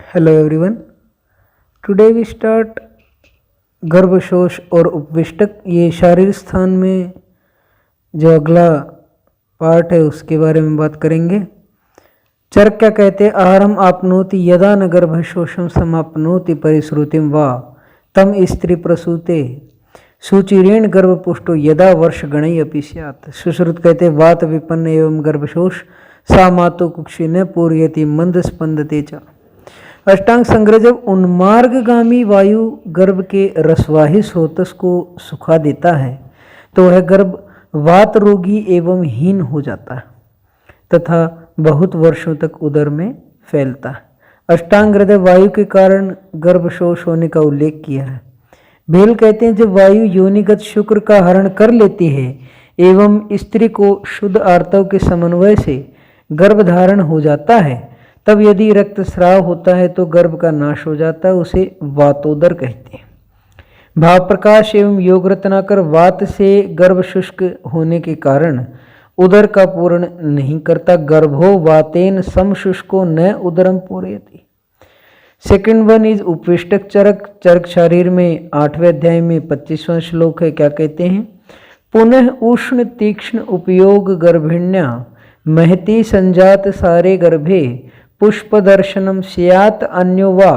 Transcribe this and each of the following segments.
Hello everyone. Today we start गर्भशोष और उपविष्टक। ये शारीर स्थान में जो अगला पार्ट है उसके बारे में बात करेंगे। चरक क्या कहते हैं? आहारम आपनोति यदा न गर्भशोषम समाप्नोति परिश्रुतिम वा तम स्त्री प्रसूते सुचिरेण गर्भपुष्टो यदा वर्ष गणय अपि स्यात्। सुश्रुत कहते वात विपन्न एवं गर्भशोष सा मातो कुक्षि न पूर्यति मंद स्पंदते च। अष्टांग संग्रह जब उन्मार्गगामी वायु गर्भ के रसवाही स्रोतस को सुखा देता है तो वह गर्भ वात रोगी एवं हीन हो जाता है तथा बहुत वर्षों तक उदर में फैलता है। अष्टांग हृदय वायु के कारण गर्भशोष होने का उल्लेख किया है। भेल कहते हैं जब वायु योनिगत शुक्र का हरण कर लेती है एवं स्त्री को शुद्ध आर्तव के समन्वय से गर्भधारण हो जाता है तब यदि रक्तस्राव होता है तो गर्भ का नाश हो जाता है, उसे वातोदर कहते हैं। भाव प्रकाश एवं योग रत्नाकर वात से गर्भ शुष्क होने के कारण उदर का पूर्ण नहीं करता। गर्भो वातेन समशुष्को न उदरम पूरयति। सेकंड वन इज उपविष्टक चरक। चरक शरीर में 8वें अध्याय में 25वां श्लोक है। क्या कहते हैं? पुनः उष्ण तीक्ष्ण उपयोग गर्भिण्या महती संजात सारे गर्भे पुष्प दर्शनम स्यात् अन्यो वा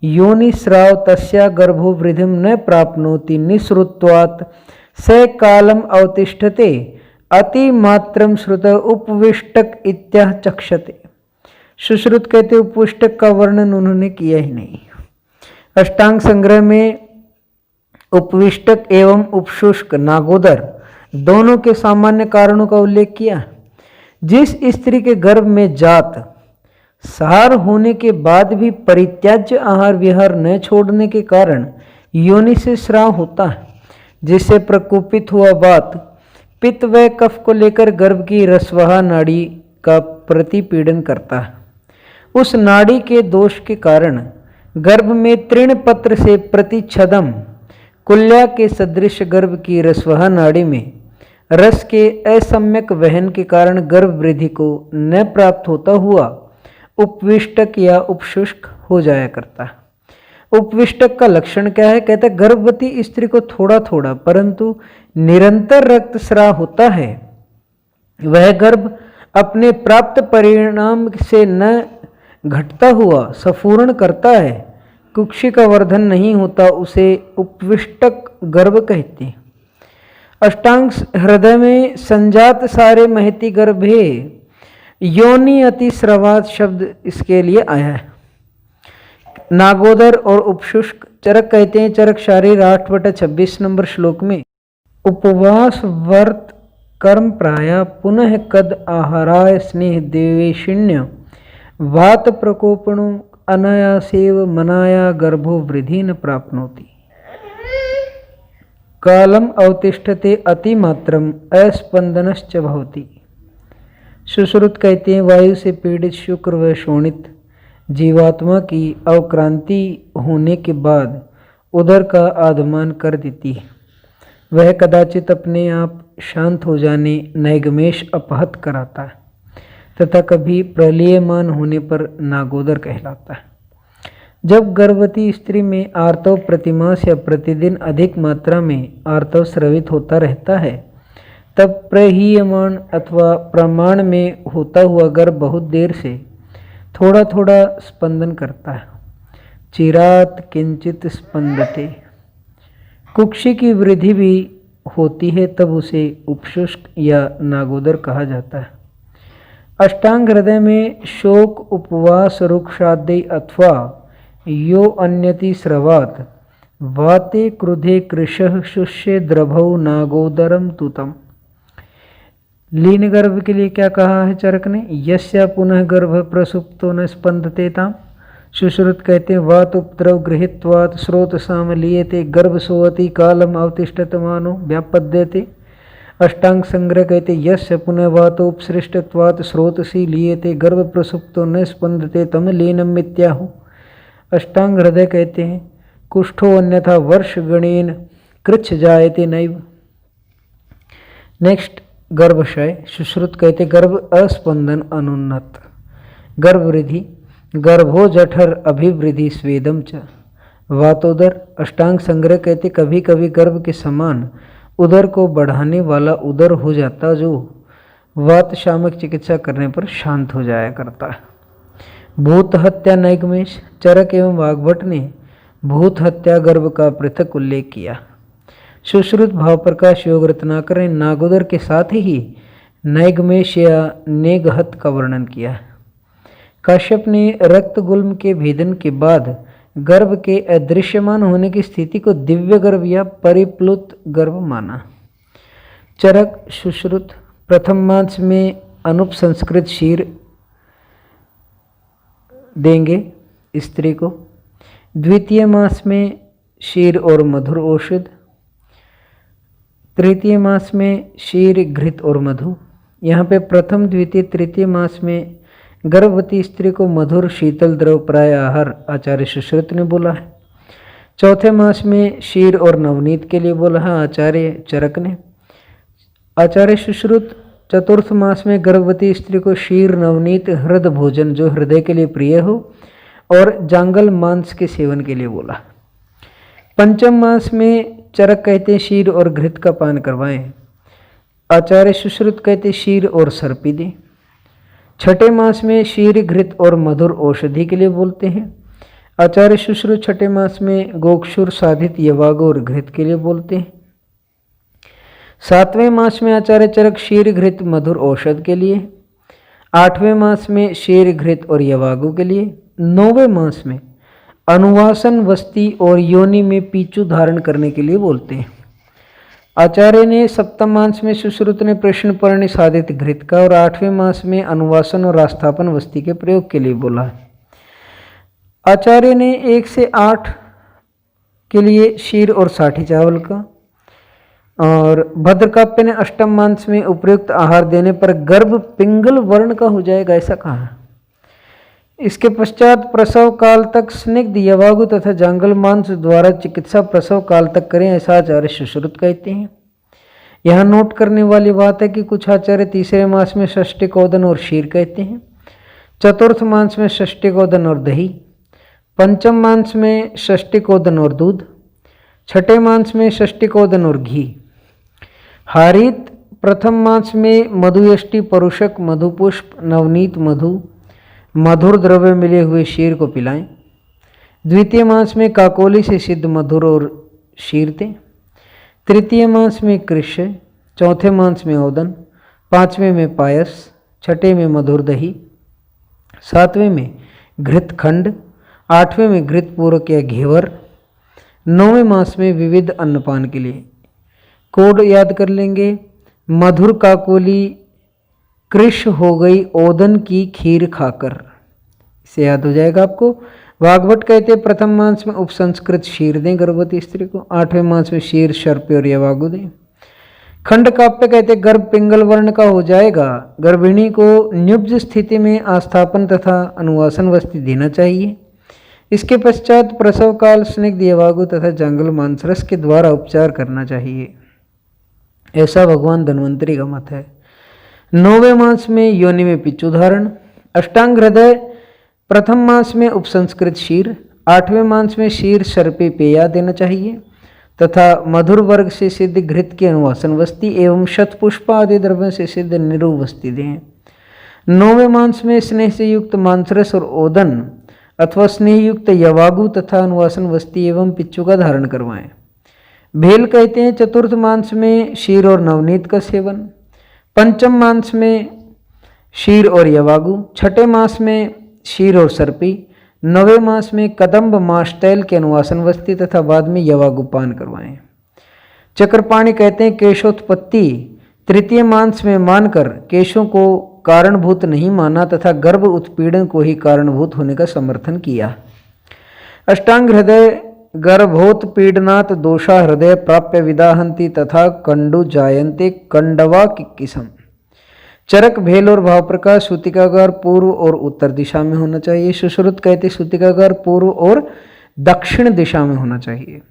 योनिस्राव तस्या गर्भो वृद्धिम न प्राप्नोति निसृत्वात् स कालम अवतिष्ठते अतिमात्रम श्रुत उपविष्टक इत्याह चक्षते। सुश्रुत कहते उपविष्टक का वर्णन उन्होंने किया ही नहीं। अष्टांग संग्रह में उपविष्टक एवं उपशुष्क नागोदर दोनों के सामान्य कारणों का उल्लेख किया। जिस स्त्री के गर्भ में जात सार होने के बाद भी परित्याज्य आहार विहार न छोड़ने के कारण योनि से स्राव होता है, जिससे प्रकोपित हुआ वात पित्त व कफ को लेकर गर्भ की रसवहा नाड़ी का प्रतिपीड़न करता है। उस नाड़ी के दोष के कारण गर्भ में तृण पत्र से प्रतिच्छदम कुल्या के सदृश गर्भ की रसवहा नाड़ी में रस के असम्यक वहन के कारण गर्भ वृद्धि को न प्राप्त होता हुआ उपविष्टक या उपशुष्क हो जाया करता है। उपविष्टक का लक्षण क्या है? कहता है गर्भवती स्त्री को थोड़ा थोड़ा परंतु निरंतर रक्तस्राव होता है। वह गर्भ अपने प्राप्त परिणाम से न घटता हुआ सफूर्ण करता है, कुक्षि का वर्धन नहीं होता, उसे उपविष्टक गर्भ कहते हैं। अष्टांग हृदय में संजात सारे महती गर्भे योनि अति स्रवात शब्द इसके लिए आया है। नागोदर और उपशुष्क चरक कहते हैं। चरक शारीर 8/26 नंबर श्लोक में उपवास वर्त कर्म प्राय पुनः कद आहाराय स्नेह देवेशिण्य वात प्रकोपणो अनायासेव मनाया गर्भो वृद्धि न प्राप्नोति कालम अवतिष्ठते अतिमात्रम अस्पंदनश्च भवति। सुश्रुत कहते हैं वायु से पीड़ित शुक्र व शोणित जीवात्मा की अवक्रांति होने के बाद उदर का आधमान कर देती है। वह कदाचित अपने आप शांत हो जाने नैगमेश अपहत कराता है तथा कभी प्रलीयमान होने पर नागोदर कहलाता है। जब गर्भवती स्त्री में आर्तव प्रतिमास या प्रतिदिन अधिक मात्रा में आर्तव स्रवित होता रहता है तब प्रहीयमान अथवा प्रमाण में होता हुआ गर्भ बहुत देर से थोड़ा थोड़ा स्पंदन करता है। चिरात किंचित स्पंदते। कुक्षि की वृद्धि भी होती है तब उसे उपशुष्क या नागोदर कहा जाता है। अष्टांग हृदय में शोक उपवास रुक्षादि अथवा यो अन्यति स्रवात वाते क्रुधे कृशः शुष्ये द्रभौ नागोदरम तुतम। लीन गर्भ के लिए क्या कहा है चरक ने? यस्या पुनः गर्भ प्रसुप्तो न स्पंदते ताम। सुश्रुत कहते हैं वात उपद्रव गृहीत्वात् स्रोत साम लियते गर्भ सोवती कालम अवतिष्ठत मानो व्यापद्यते। अष्टांग संग्रह कहते यस्य पुनः वातो उपसृष्टत्वात् स्रोतसी लियते गर्भ प्रसुप्तो न स्पंदते तम लीनम मित्याहु। अष्टांग हृदय कहते हैं कुष्ठो अन्यथा वर्ष गणेन कृच्छ जायते नैव। नेक्स्ट गर्भाशय। सुश्रुत कहते गर्भ अस्पंदन अनुन्नत। गर्भ वृद्धि गर्भो जठर अभिवृद्धि स्वेदम च वातोदर। अष्टांग संग्रह कहते कभी कभी गर्भ के समान उदर को बढ़ाने वाला उदर हो जाता, जो वात शामक चिकित्सा करने पर शांत हो जाया करता है। भूत हत्या नैगमेश। चरक एवं वाग्भट ने भूत हत्या गर्भ का पृथक उल्लेख किया। सुश्रुत भाव प्रकाश योग रत्नाकर ने नागोदर के साथ ही नैगमेश या नेगहत का वर्णन किया। काश्यप ने रक्त गुल्म के भेदन के बाद गर्भ के अदृश्यमान होने की स्थिति को दिव्य गर्भ या परिप्लुत गर्भ माना। चरक सुश्रुत प्रथम मास में अनुपसंस्कृत क्षीर देंगे स्त्री को, द्वितीय मास में क्षीर और मधुर औषध, तृतीय मास में क्षीर घृत और मधु। यहाँ पे प्रथम द्वितीय तृतीय मास में गर्भवती स्त्री को मधुर शीतल द्रव प्राय आहार आचार्य सुश्रुत ने बोला है। चौथे मास में क्षीर और नवनीत के लिए बोला है आचार्य चरक ने। आचार्य सुश्रुत चतुर्थ मास में गर्भवती स्त्री को क्षीर नवनीत हृद भोजन जो हृदय के लिए प्रिय हो और जांगल मांस के सेवन के लिए बोला। पंचम मास में चरक कहते क्षीर और घृत का पान करवाएं। आचार्य सुश्रुत कहते क्षीर और सर्पी दें। छठे मास में क्षीर घृत और मधुर औषधि के लिए बोलते हैं। आचार्य सुश्रुत छठे मास में गोक्षुर साधित यवाग और घृत के लिए बोलते हैं। सातवें मास में आचार्य चरक क्षीर घृत मधुर औषध के लिए। आठवें मास में क्षीर घृत और यवागु के लिए। नौवें मास में अनुवासन वस्ती और योनि में पीचू धारण करने के लिए बोलते हैं। आचार्य ने सप्तम मास में सुश्रुत ने प्रश्न पर्णी साधित घृत का और आठवें मास में अनुवासन और आस्थापन वस्ती के प्रयोग के लिए बोला है। आचार्य ने 1 से 8 के लिए क्षीर और साठी चावल का, और भद्रकाप्य ने अष्टम मास में उपयुक्त आहार देने पर गर्भ पिंगल वर्ण का हो जाएगा ऐसा कहा। इसके पश्चात प्रसव काल तक स्निग्ध यवागु तथा जांगल मांस द्वारा चिकित्सा प्रसव काल तक करें ऐसा आचार्य सुश्रुत कहते हैं। यहाँ नोट करने वाली बात है कि कुछ आचार्य तीसरे मास में षष्टिकोदन और क्षीर कहते हैं, चतुर्थ मास में षष्टिकोदन और दही, पंचम मास में षष्टिकोदन और दूध, छठे मास में षष्टिकोदन और घी। हारित प्रथम मास में मधुयष्टि परुषक मधुपुष्प नवनीत मधु मधुर द्रव्य मिले हुए क्षीर को पिलाएं। द्वितीय मास में काकोली से सिद्ध मधुर और क्षीर दें। तृतीय मास में कृष्य, चौथे मास में ओदन, पांचवें में पायस, छठे में मधुर दही, सातवें में घृत खंड, आठवें में घृत पूरक या घेवर, नौवें मास में विविध अन्नपान के लिए। कोड याद कर लेंगे। मधुर काकोली कृष हो गई ओदन की खीर खाकर, इसे याद हो जाएगा आपको। वाग्भट कहते प्रथम मास में उपसंस्कृत क्षीर दें गर्भवती स्त्री को, आठवें मास में क्षीर सर्प और यवागु दें। खंड काप्य कहते गर्भ पिंगल वर्ण का हो जाएगा, गर्भिणी को न्युब्ज स्थिति में आस्थापन तथा अनुवासन वस्ती देना चाहिए। इसके पश्चात प्रसव काल स्निग्ध यवागु तथा जांगल मांसरस के द्वारा उपचार करना चाहिए, ऐसा भगवान धन्वंतरी का मत है। नौवें मास में योनि में पिच्चू धारण। अष्टांग हृदय प्रथम मास में उपसंस्कृत क्षीर, आठवें मास में क्षीर सर्पी पेया देना चाहिए तथा मधुर वर्ग से सिद्ध घृत की अनुवासन वस्ती एवं शतपुष्प आदि द्रव्यों से सिद्ध निरुव वस्ती दें। नौवें मास में स्नेह से युक्त मांसरस और ओदन अथवा स्नेह युक्त यवागु तथा अनुवासन वस्ती एवं पिच्चू का धारण करवाएं। भेल कहते हैं चतुर्थ मास में क्षीर और नवनीत का सेवन, पंचम मास में क्षीर और यवागु, छठे मास में क्षीर और सर्पी, नवे मास में कदम्ब माशतैल के अनुवासन वस्ती तथा बाद में यवागु पान करवाएं। चक्रपाणी कहते हैं केशोत्पत्ति तृतीय मास में मानकर केशों को कारणभूत नहीं माना तथा गर्भ उत्पीड़न को ही कारणभूत होने का समर्थन किया। अष्टांग हृदय गर्भोत्पीड़नात् दोषा हृदय प्राप्य विदाहंती तथा कंडु जायन्ते कंडवा किस्म। चरक भेल और भाव प्रकाश सूतिकागार पूर्व और उत्तर दिशा में होना चाहिए। सुश्रुत कहते सूतिकागार पूर्व और दक्षिण दिशा में होना चाहिए।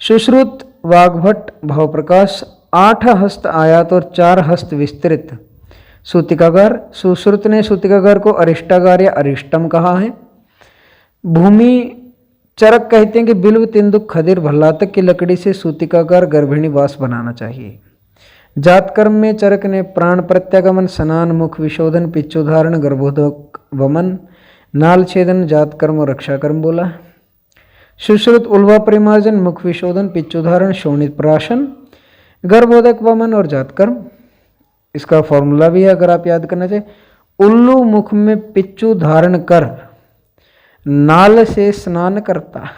सुश्रुत वाग्भट भाव प्रकाश 8 हस्त आयात और 4 हस्त विस्तृत सूतिकागार। सुश्रुत ने सूतिकागार को अरिष्टागार या अरिष्टम कहा है। भूमि चरक कहते हैं कि बिल्व तेंदुक खदिर भल्लातक की लकड़ी से सूतिकाकार गर्भिणी वास बनाना चाहिए। जात कर्म में चरक ने प्राण प्रत्यागमन, स्नान, मुख विशोधन, पिच्छोधारण, गर्भोदक वमन, नाल छेदन, जात कर्म और रक्षा कर्म बोला। सुश्रुत उल्वा परिमार्जन, मुख विशोधन, पिच्छोधारण, शोणित प्राशन, गर्भोदक वमन और जात कर्म। इसका फॉर्मूला भी है अगर आप याद करना चाहें। उल्लू मुख में पिच्चू धारण कर नाल से स्नान करता।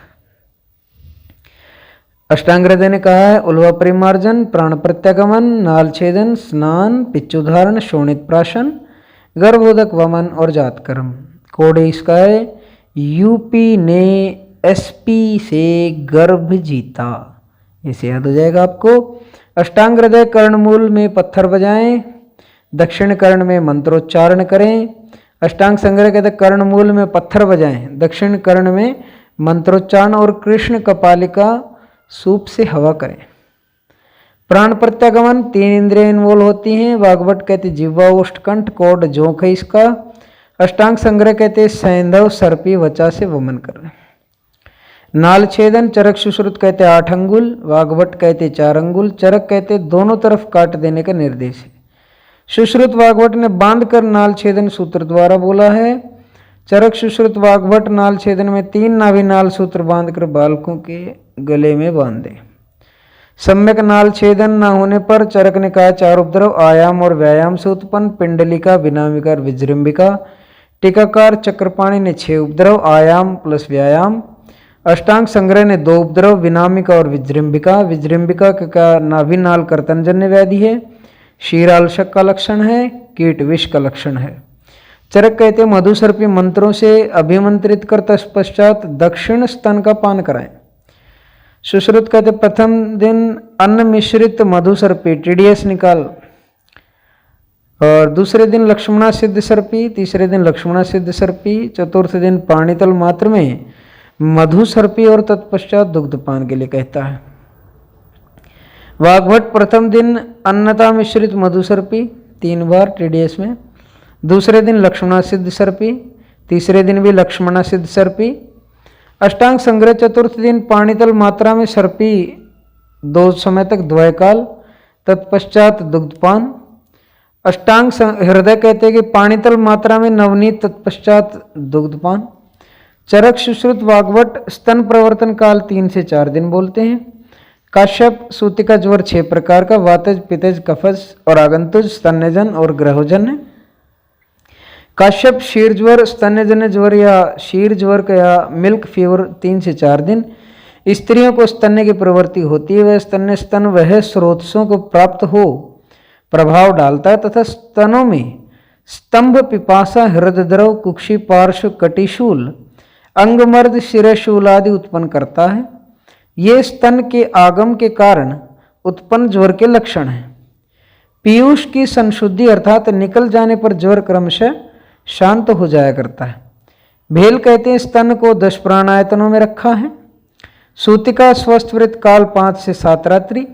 अष्टांग हृदय ने कहा है उल्वा परिमार्जन, प्राण प्रत्यागमन, नाल छेदन, स्नान, पिच्छुधारण, शोणित प्राशन, गर्भोदक वमन और जात कर्म। कोड इसका है यूपी ने एसपी से गर्भ जीता। इसे याद हो जाएगा आपको। अष्टांग हृदय कर्णमूल में पत्थर बजाएं, दक्षिण कर्ण में मंत्रोच्चारण करें। अष्टांग संग्रह कहते कर्णमूल में पत्थर बजाएं, दक्षिण कर्ण में मंत्रोच्चारण और कृष्ण कपालिका सूप से हवा करें। प्राण प्रत्यागमन 3 इंद्रियां इन्वॉल्व होती हैं। वाग्भट कहते जिह्वा ओष्ठकंठ, कोड जोंक है इसका। अष्टांग संग्रह कहते सैंधव सर्पी वचा से वमन कर। नाल छेदन चरक सुश्रुत कहते 8 अंगुल, वाग्भट कहते 4 अंगुल, चरक कहते दोनों तरफ काट देने का निर्देश है। सुश्रुत वाग्भट ने बांध कर नाल छेदन सूत्र द्वारा बोला है। चरक सुश्रुत वाग्भट नाल छेदन में 3 नाभि नाल सूत्र बांधकर बालकों के गले में बांध दे। सम्यक नाल छेदन न होने पर चरक ने कहा 4 उपद्रव आयाम और व्यायाम से उत्पन्न, पिंडलिका, विनामिका और विजृंभिका। टीकाकार चक्रपाणी ने 6 उपद्रव आयाम प्लस व्यायाम। अष्टांग संग्रह ने 2 उपद्रव विनामिका और विजृंभिका। विजृंभिका का नाभि नाल कर्तनजन्य व्याधि है, शीरालशक का लक्षण है, कीट विष का लक्षण है। चरक कहते मधुसर्पी मंत्रों से अभिमंत्रित कर तत्पश्चात दक्षिण स्तन का पान कराएं। सुश्रुत कहते प्रथम दिन अन्न मिश्रित मधुसर्पी टीडीएस निकाल, और दूसरे दिन लक्ष्मणा सिद्ध सर्पी, तीसरे दिन लक्ष्मणा सिद्ध सर्पी, चतुर्थ दिन पाणितल मात्र में मधुसर्पी और तत्पश्चात दुग्धपान के लिए कहता है। वाग्भट प्रथम दिन अन्नता मिश्रित मधुसर्पी 3 बार टीडीएस में, दूसरे दिन लक्ष्मणा सिद्ध सर्पी, तीसरे दिन भी लक्ष्मणा सिद्ध सर्पी। अष्टांग संग्रह चतुर्थ दिन पाणितल मात्रा में सर्पी 2 समय तक द्वयकाल, तत्पश्चात दुग्धपान। अष्टांग हृदय कहते हैं कि पाणितल मात्रा में नवनीत, तत्पश्चात दुग्धपान। चरक सुश्रुत वाग्भट स्तन प्रवर्तन काल 3 से 4 दिन बोलते हैं। काश्यप सूतिका ज्वर 6 प्रकार का, वातज, पित्तज, कफज और आगंतुज, स्तन्यजन और ग्रहोजन्य। काश्यप शीर ज्वर, स्तन्यजन्य ज्वर या शीर ज्वर का या मिल्क फीवर 3 से 4 दिन। स्त्रियों को स्तन्य की प्रवृत्ति होती है, वह स्तन वह स्रोतों को प्राप्त हो प्रभाव डालता है तथा स्तनों में स्तंभ, पिपासा, हृदयद्रव, कुक्षी, पार्श्व, कटिशूल, अंगमर्द, शिरशूल आदि उत्पन्न करता है। ये स्तन के आगम के कारण उत्पन्न ज्वर के लक्षण हैं। पीयूष की संशुद्धि अर्थात निकल जाने पर ज्वर क्रमशः शांत हो जाया करता है। भेल कहते हैं स्तन को 10 प्राणायतनों में रखा है। सूतिका स्वस्थ वृत्त काल 5 से 7 रात्रि।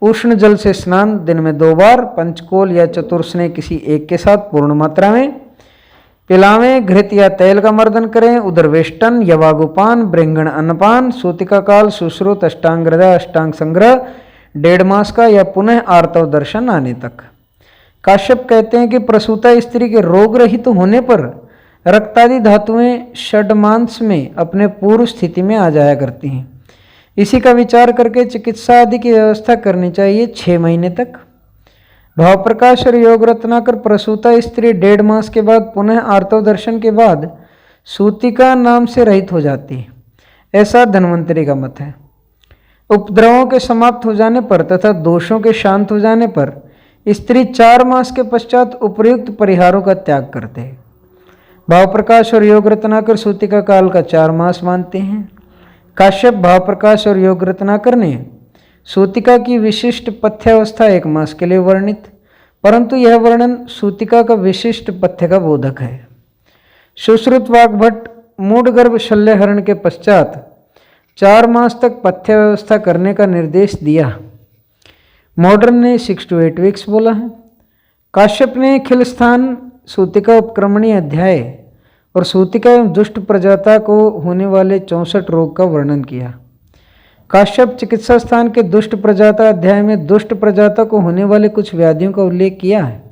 उष्ण जल से स्नान दिन में 2 बार, पंचकोल या चतुर्स्नेह किसी एक के साथ पूर्ण मात्रा में। पिलावें, घृत या तेल का मर्दन करें। उदरवेष्टन, यवागुपान, ब्रिंगण अन्नपान। सूतिका काल सुश्रुत अष्टांग हृदय अष्टांग संग्रह 1.5 मास का या पुनः आर्तव दर्शन आने तक। काश्यप कहते हैं कि प्रसूता स्त्री के रोग रहित होने पर रक्तादि धातुएं षड्मांस में अपने पूर्व स्थिति में आ जाया करती हैं। इसी का विचार करके चिकित्सा आदि की व्यवस्था करनी चाहिए 6 महीने तक। भाव प्रकाश और योग रत्नाकर प्रसूता स्त्री 1.5 मास के बाद पुनः आर्तव दर्शन के बाद सूतिका नाम से रहित हो जाती है, ऐसा धन्वंतरी का मत है। उपद्रवों के समाप्त हो जाने पर तथा दोषों के शांत हो जाने पर स्त्री 4 मास के पश्चात उपयुक्त परिहारों का त्याग करते हैं। भाव प्रकाश और योग रत्नाकर सूतिका काल का 4 मास मानते हैं। काश्यप, भाव प्रकाश और योग रत्नाकर ने सूतिका की विशिष्ट पथ्यावस्था 1 मास के लिए वर्णित, परंतु यह वर्णन सूतिका का विशिष्ट पथ्य का बोधक है। सुश्रुत वाग्भट मूढ़गर्भ शल्यहरण के पश्चात 4 मास तक पथ्य व्यवस्था करने का निर्देश दिया। मॉडर्न ने 6 to 8 वीक्स बोला है। काश्यप ने खिलस्थान सूतिका उपक्रमणी अध्याय और सूतिका एवं दुष्ट प्रजाता को होने वाले 64 रोग का वर्णन किया। काश्यप चिकित्सा स्थान के दुष्ट प्रजाता अध्याय में दुष्ट प्रजाता को होने वाले कुछ व्याधियों का उल्लेख किया है,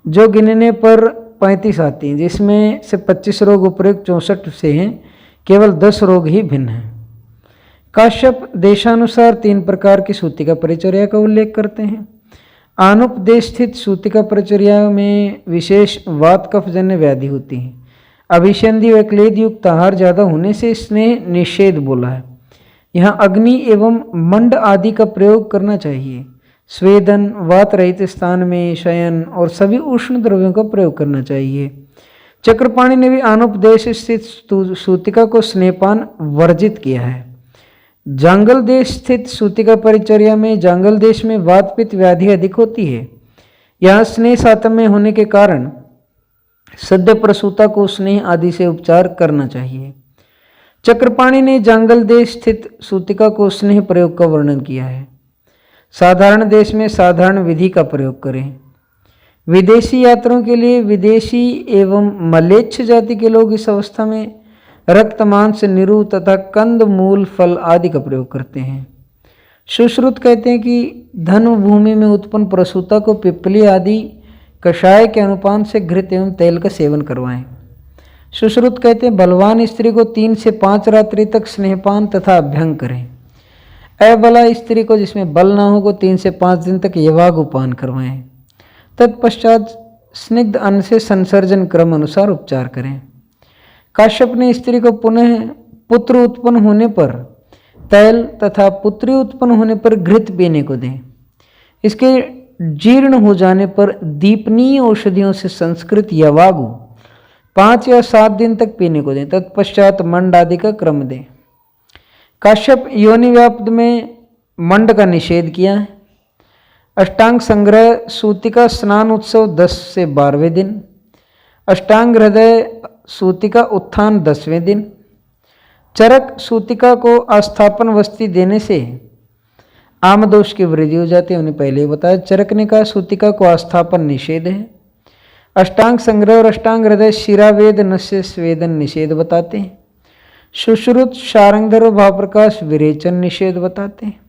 जो गिनने पर 35 आती हैं, जिसमें से 25 रोग उपयुक्त 64 से हैं, केवल 10 रोग ही भिन्न हैं। काश्यप देशानुसार 3 प्रकार की सूतिका परिचर्या का उल्लेख करते हैं। आनुपदेश स्थित सूतिका परिचर्या में विशेष वात कफजन्य व्याधि होती है। अभिसंधि व क्लेद युक्त आहार ज्यादा होने से स्नेह निषेध बोला है। यहाँ अग्नि एवं मंड आदि का प्रयोग करना चाहिए। स्वेदन, वात रहित स्थान में शयन और सभी उष्ण द्रव्यों का प्रयोग करना चाहिए। चक्रपाणि ने भी आनुपदेश स्थित सूतिका को स्नेहपान वर्जित किया है। जांगल देश स्थित सूतिका परिचर्या में जांगल देश में वात पित्त व्याधि अधिक होती है। यहाँ स्नेह सातम्य होने के कारण सद्य प्रसूता को स्नेह आदि से उपचार करना चाहिए। चक्रपाणि ने जांगल देश स्थित सूतिका को स्नेह प्रयोग का वर्णन किया है। साधारण देश में साधारण विधि का प्रयोग करें। विदेशी यात्रियों के लिए विदेशी एवं मलेच्छ जाति के लोग इस अवस्था में रक्त, मांस, निरु तथा कंद मूल फल आदि का प्रयोग करते हैं। सुश्रुत कहते हैं कि धन भूमि में उत्पन्न प्रसूता को पिपली आदि कषाय के अनुपान से घृत एवं तेल का सेवन करवाएं। सुश्रुत कहते हैं बलवान स्त्री को 3 से 5 रात्रि तक स्नेहपान तथा अभ्यंग करें। अबला स्त्री को, जिसमें बल ना हो, को 3 से 5 दिन तक यवाग उपान करवाएं। तत्पश्चात स्निग्ध अन्न से संसर्जन क्रम अनुसार उपचार करें। काश्यप ने स्त्री को पुनः पुत्र उत्पन्न होने पर तैल तथा पुत्री उत्पन्न होने पर घृत पीने को दें। इसके जीर्ण हो जाने पर दीपनीय औषधियों से संस्कृत यवागु 5 या 7 दिन तक पीने को दें। तत्पश्चात मंड आदि का क्रम दें। काश्यप योनि व्याप्त में मंड का निषेध किया है। अष्टांग संग्रह सूतिका स्नान उत्सव 10 से 12वें दिन। अष्टांग हृदय सूतिका उत्थान 10वें दिन। चरक सूतिका को आस्थापन वस्ती देने से आमदोष की वृद्धि हो जाती है। उन्हें पहले ही बताया। चरक ने कहा सूतिका को आस्थापन निषेध है। अष्टांग संग्रह और अष्टांग हृदय शिरावेद नस्य स्वेदन निषेध बताते हैं। सुश्रुत सारंगधर और भावप्रकाश विरेचन निषेध बताते हैं।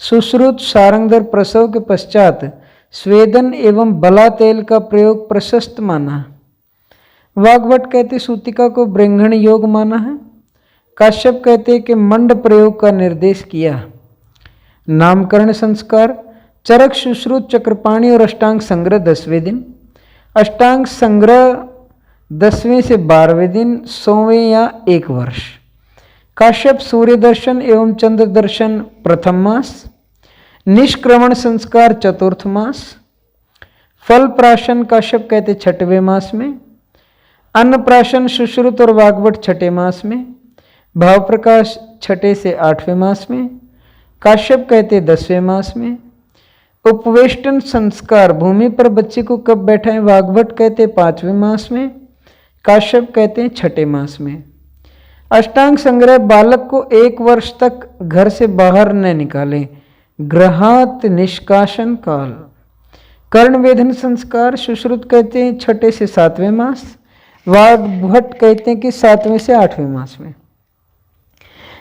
सुश्रुत सारंगधर प्रसव के पश्चात स्वेदन एवं बला तेल का प्रयोग प्रशस्त माना। वाग्भट कहते सूतिका को ब्रह्मण योग माना है। काश्यप कहते कि मंड प्रयोग का निर्देश किया। नामकरण संस्कार चरक, सुश्रुत, चक्रपाणि और अष्टांग संग्रह 10वें दिन। अष्टांग संग्रह 10वें से 12वें दिन, 100वें या 1 वर्ष। काश्यप सूर्य दर्शन एवं चंद्र दर्शन प्रथम मास। निष्क्रमण संस्कार चतुर्थ मास। फल प्राशन काश्यप कहते 6वें मास में। अन्न प्राशन सुश्रुत और वाग्भट 6ठे मास में। भाव प्रकाश 6ठे से 8वें मास में। काश्यप कहते 10वें मास में। उपवेष्टन संस्कार भूमि पर बच्चे को कब बैठाएं, वाग्भट कहते 5वें मास में। काश्यप कहते हैं 6ठे मास में। अष्टांग संग्रह बालक को 1 वर्ष तक घर से बाहर न निकालें, ग्रहात निष्कासन काल। कर्ण वेधन संस्कार सुश्रुत कहते हैं 6ठे से 7वें मास। वाग्भट कहते हैं कि 7वें से 8वें मास में।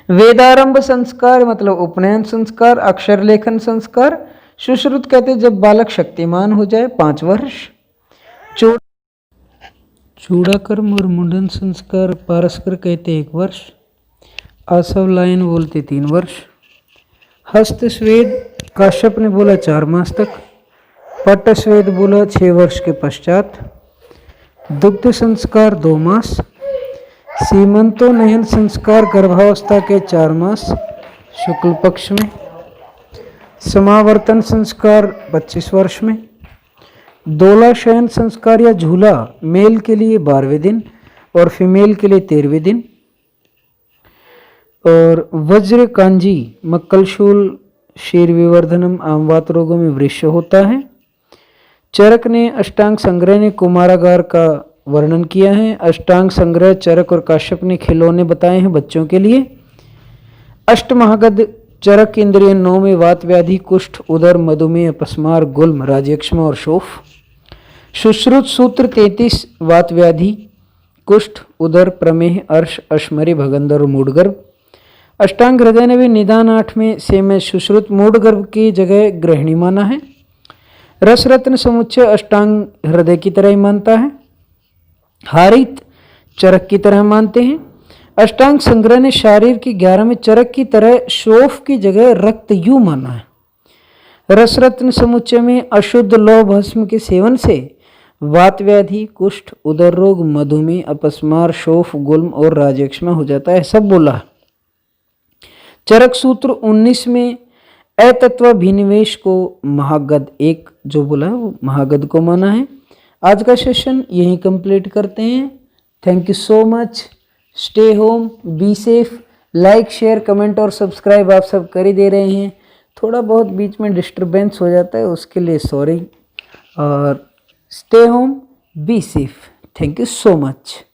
वेदारंभ संस्कार मतलब उपनयन संस्कार, अक्षर लेखन संस्कार सुश्रुत कहते हैं जब बालक शक्तिमान हो जाए 5 वर्ष। चूड़ाकर्म और मुंडन संस्कार पारस्कर कहते 1 वर्ष। आसव लायन बोलते 3 वर्ष। हस्त स्वेद काश्यप ने बोला 4 मास तक। पट्ट स्वेद बोला 6 वर्ष के पश्चात। दुग्ध संस्कार 2 मास। सीमंतोन्नयन संस्कार गर्भावस्था के 4 मास शुक्ल पक्ष में। समावर्तन संस्कार 25 वर्ष में। दोला शयन संस्कार या झूला मेल के लिए 12वें दिन और फीमेल के लिए 13वें दिन। और वज्र कांजी मक्कलशूल शीर विवर्धनम आमवात रोगों में वृक्ष होता है। चरक ने अष्टांग संग्रह ने कुमारागार का वर्णन किया है। अष्टांग संग्रह चरक और काश्यप ने खिलौने बताए हैं बच्चों के लिए। अष्टमहागध चरक इंद्रिय 9 में वात व्याधि, कुष्ठ, उदर, मधुमेह, अपस्मार, गुल्म, राज्यक्षमा और शोफ। सुश्रुत सूत्र 33 वात व्याधि। कुष्ठ, उदर, प्रमेह, अर्श, अश्मरी, भगंदर और मूढ़गर्भ। अष्टांग हृदय ने भी निदान 8 में से में सुश्रुत मूढ़गर्भ की जगह गृहिणी माना है। रस रत्न समुच्चय अष्टांग हृदय की तरह ही मानता है। हारित चरक की तरह मानते हैं। अष्टांग संग्रह ने शारीर की 11 में चरक की तरह शोफ की जगह रक्त यू माना है। रस रत्न समुच्चय में अशुद्ध लौह भस्म के सेवन से वात व्याधि, कुष्ठ, उदर रोग, मधुमेह, अपस्मार, शोफ, गुल्म और राजयक्ष्मा हो जाता है, सब बोला। चरक सूत्र 19 में अतत्वाभिनिवेश को महागद एक जो बोला है वो महागद को माना है। आज का सेशन यहीं कंप्लीट करते हैं। Thank you so much. Stay home, be safe. Like, share, comment और सब्सक्राइब आप सब कर ही दे रहे हैं। थोड़ा बहुत बीच में डिस्टरबेंस हो जाता है, उसके लिए सॉरी। और stay home, be safe. Thank you so much.